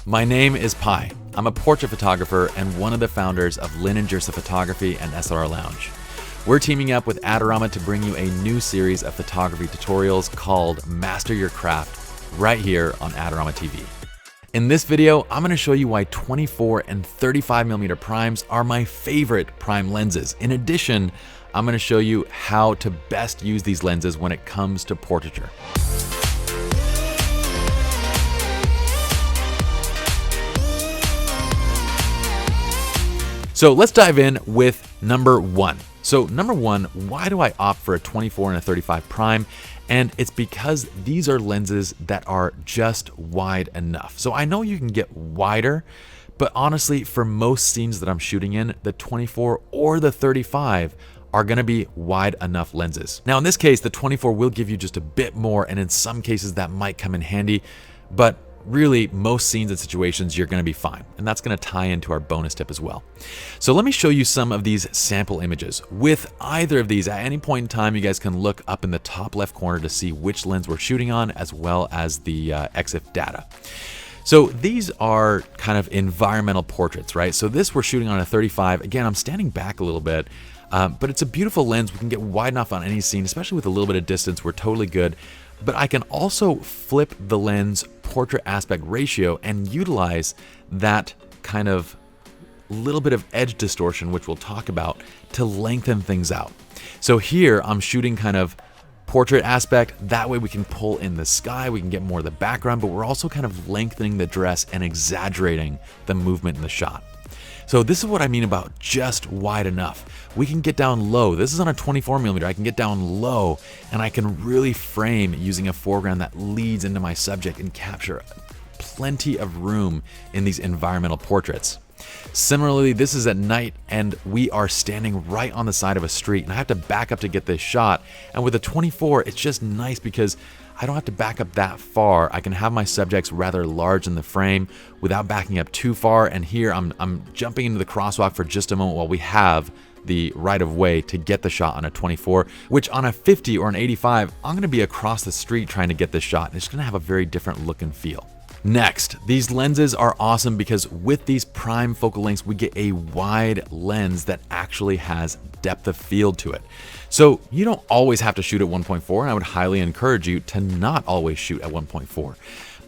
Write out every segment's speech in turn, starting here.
My name is Pye. I'm a portrait photographer and one of the founders of Pye Jirsa Photography and SLR Lounge. We're teaming up with Adorama to bring you a new series of photography tutorials called Master Your Craft right here on Adorama TV. In this video, I'm going to show you why 24 and 35mm primes are my favorite prime lenses. In addition, I'm going to show you how to best use these lenses when it comes to portraiture. So let's dive in with number one. So number one, why do I opt for a 24 and a 35 prime? And it's because these are lenses that are just wide enough. So I know you can get wider, but honestly, for most scenes that I'm shooting in, the 24 or the 35 are gonna be wide enough lenses. Now in this case, the 24 will give you just a bit more, and in some cases that might come in handy, but really, most scenes and situations, you're going to be fine. And that's going to tie into our bonus tip as well. So let me show you some of these sample images. With either of these, at any point in time, you guys can look up in the top left corner to see which lens we're shooting on, as well as the EXIF data. So these are kind of environmental portraits, right? So this we're shooting on a 35. Again, I'm standing back a little bit, but it's a beautiful lens. We can get wide enough on any scene, especially with a little bit of distance. We're totally good. But I can also flip the lens portrait aspect ratio and utilize that kind of little bit of edge distortion, which we'll talk about, to lengthen things out. So here I'm shooting kind of portrait aspect. That way we can pull in the sky, we can get more of the background, but we're also kind of lengthening the dress and exaggerating the movement in the shot. So this is what I mean about just wide enough. We can get down low. This is on a 24mm. I can get down low and I can really frame using a foreground that leads into my subject and capture plenty of room in these environmental portraits. Similarly, this is at night and we are standing right on the side of a street and I have to back up to get this shot. And with a 24, it's just nice because I don't have to back up that far. I can have my subjects rather large in the frame without backing up too far. And here I'm jumping into the crosswalk for just a moment while we have the right of way to get the shot on a 24, which on a 50 or an 85, I'm gonna be across the street trying to get this shot. And it's gonna have a very different look and feel. Next, these lenses are awesome because with these prime focal lengths, we get a wide lens that actually has depth of field to it. So you don't always have to shoot at 1.4, and I would highly encourage you to not always shoot at 1.4.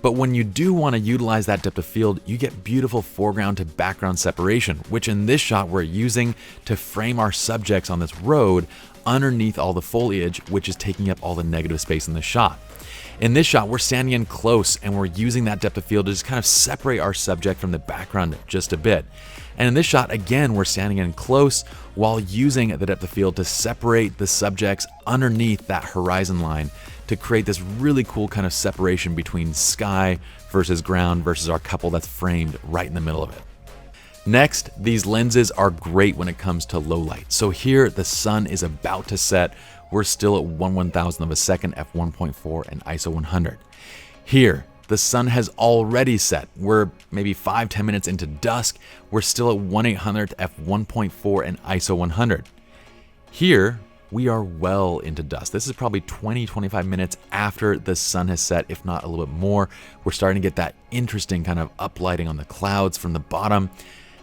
But when you do want to utilize that depth of field, you get beautiful foreground to background separation, which in this shot we're using to frame our subjects on this road underneath all the foliage, which is taking up all the negative space in the shot. In this shot, we're standing in close and we're using that depth of field to just kind of separate our subject from the background just a bit. And in this shot, again, we're standing in close while using the depth of field to separate the subjects underneath that horizon line to create this really cool kind of separation between sky versus ground versus our couple that's framed right in the middle of it. Next, these lenses are great when it comes to low light. So here the sun is about to set. We're still at 1/1000th of a second f1.4 and ISO 100. Here, the sun has already set. We're maybe 5-10 minutes into dusk. We're still at 1/800th f1.4 and ISO 100. Here, we are well into dusk. This is probably 20-25 minutes after the sun has set, if not a little bit more. We're starting to get that interesting kind of uplighting on the clouds from the bottom.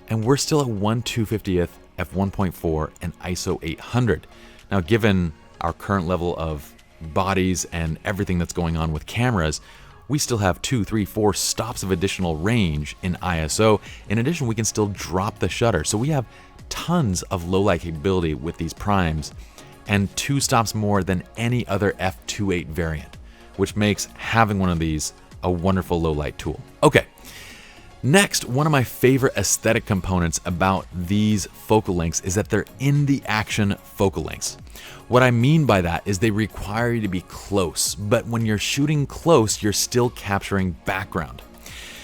And we're still at 1/250th f1.4 and ISO 800. Now, given our current level of bodies and everything that's going on with cameras, we still have 2, 3, 4 stops of additional range in ISO. In addition, we can still drop the shutter. So we have tons of low light capability with these primes and 2 stops more than any other f2.8 variant, which makes having one of these a wonderful low light tool. Okay. Next, one of my favorite aesthetic components about these focal lengths is that they're in the action focal lengths. What I mean by that is they require you to be close, but when you're shooting close, you're still capturing background.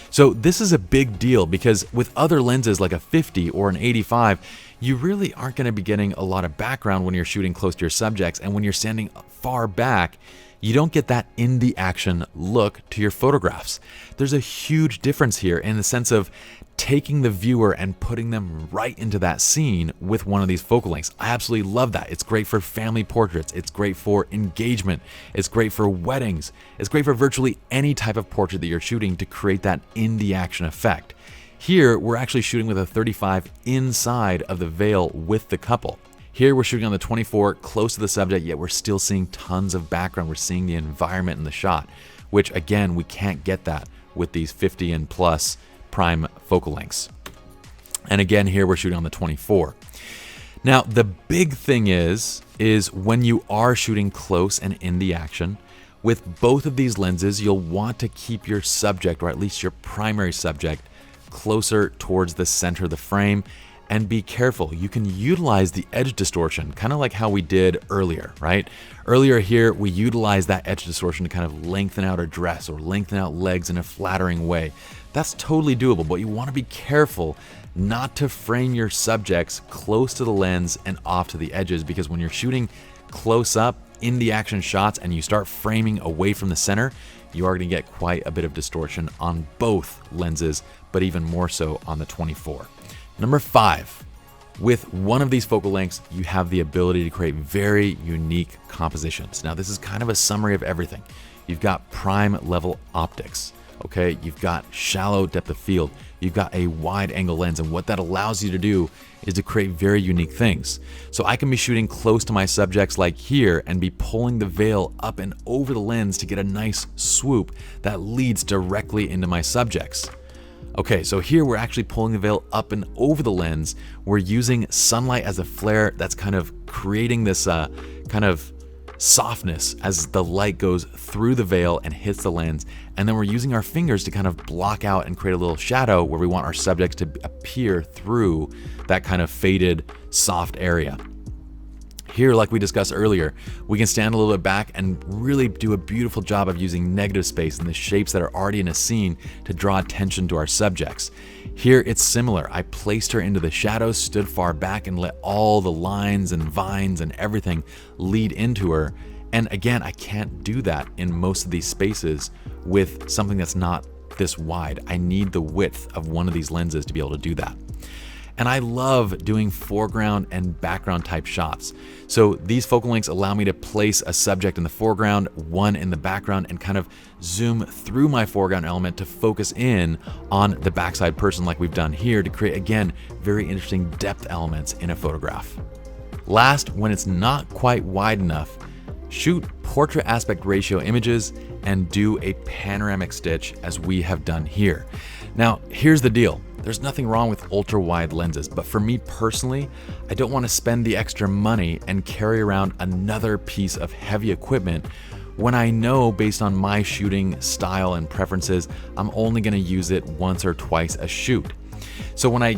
So this is a big deal because with other lenses like a 50 or an 85, you really aren't going to be getting a lot of background when you're shooting close to your subjects, and when you're standing far back, you don't get that in the action look to your photographs. There's a huge difference here in the sense of taking the viewer and putting them right into that scene with one of these focal lengths. I absolutely love that. It's great for family portraits. It's great for engagement. It's great for weddings. It's great for virtually any type of portrait that you're shooting to create that in the action effect. Here, we're actually shooting with a 35 inside of the veil with the couple. Here we're shooting on the 24 close to the subject, yet we're still seeing tons of background. We're seeing the environment in the shot, which again, we can't get that with these 50 and plus prime focal lengths. And again, here we're shooting on the 24. Now, the big thing is when you are shooting close and in the action, with both of these lenses, you'll want to keep your subject, or at least your primary subject, closer towards the center of the frame. And be careful, you can utilize the edge distortion, kind of like how we did earlier, right? Earlier here, we utilized that edge distortion to kind of lengthen out a dress or lengthen out legs in a flattering way. That's totally doable, but you want to be careful not to frame your subjects close to the lens and off to the edges, because when you're shooting close up in the action shots and you start framing away from the center, you are going to get quite a bit of distortion on both lenses, but even more so on the 24. Number 5, with one of these focal lengths, you have the ability to create very unique compositions. Now, this is kind of a summary of everything. You've got prime level optics, okay? You've got shallow depth of field. You've got a wide angle lens, and what that allows you to do is to create very unique things. So I can be shooting close to my subjects like here and be pulling the veil up and over the lens to get a nice swoop that leads directly into my subjects. Okay, so here we're actually pulling the veil up and over the lens. We're using sunlight as a flare that's kind of creating this kind of softness as the light goes through the veil and hits the lens. And then we're using our fingers to kind of block out and create a little shadow where we want our subjects to appear through that kind of faded, soft area. Here, like we discussed earlier, we can stand a little bit back and really do a beautiful job of using negative space and the shapes that are already in a scene to draw attention to our subjects. Here, it's similar. I placed her into the shadows, stood far back, and let all the lines and vines and everything lead into her. And again, I can't do that in most of these spaces with something that's not this wide. I need the width of one of these lenses to be able to do that. And I love doing foreground and background type shots. So these focal lengths allow me to place a subject in the foreground, one in the background, and kind of zoom through my foreground element to focus in on the backside person like we've done here to create, again, very interesting depth elements in a photograph. Last, when it's not quite wide enough, shoot portrait aspect ratio images and do a panoramic stitch as we have done here. Now, here's the deal. There's nothing wrong with ultra wide lenses, but for me personally, I don't want to spend the extra money and carry around another piece of heavy equipment when I know based on my shooting style and preferences, I'm only going to use it once or twice a shoot. So when I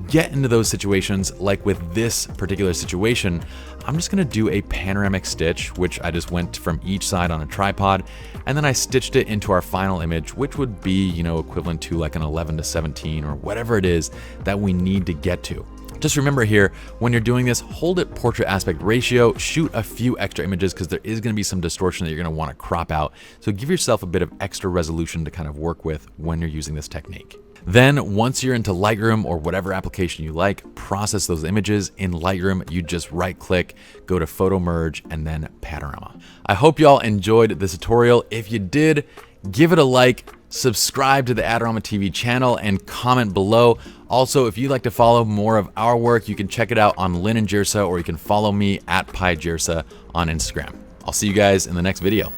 get into those situations, like with this particular situation, I'm just going to do a panoramic stitch, which I just went from each side on a tripod, and then I stitched it into our final image, which would be, equivalent to like an 11 to 17 or whatever it is that we need to get to. Just remember here, when you're doing this, hold it portrait aspect ratio, shoot a few extra images because there is going to be some distortion that you're going to want to crop out. So give yourself a bit of extra resolution to kind of work with when you're using this technique. Then once you're into Lightroom or whatever application you like, process those images. In Lightroom, you just right click, go to photo merge, and then panorama. I hope y'all enjoyed this tutorial. If you did, give it a like, subscribe to the Adorama TV channel, and comment below. Also, if you'd like to follow more of our work, you can check it out on Lynn and Jirsa, or you can follow me at Pye Jirsa on Instagram. I'll see you guys in the next video.